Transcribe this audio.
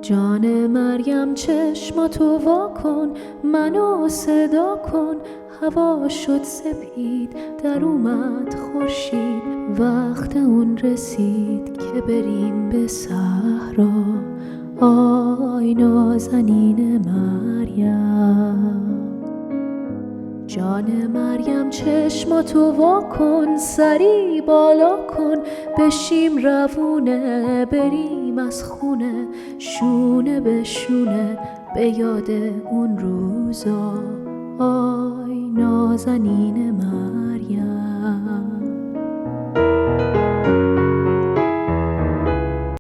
جان مریم چشماتو وا کن، منو صدا کن. هوا شد سپید، در اومد خورشید. وقت اون رسید که بریم به صحرا. آی نازنین مریم، جان مریم چشماتو وا کن، سری بالا کن. بشیم روونه، بریم از خونه، شونه به شونه، به یاد اون روزا. آی نازنین مریم.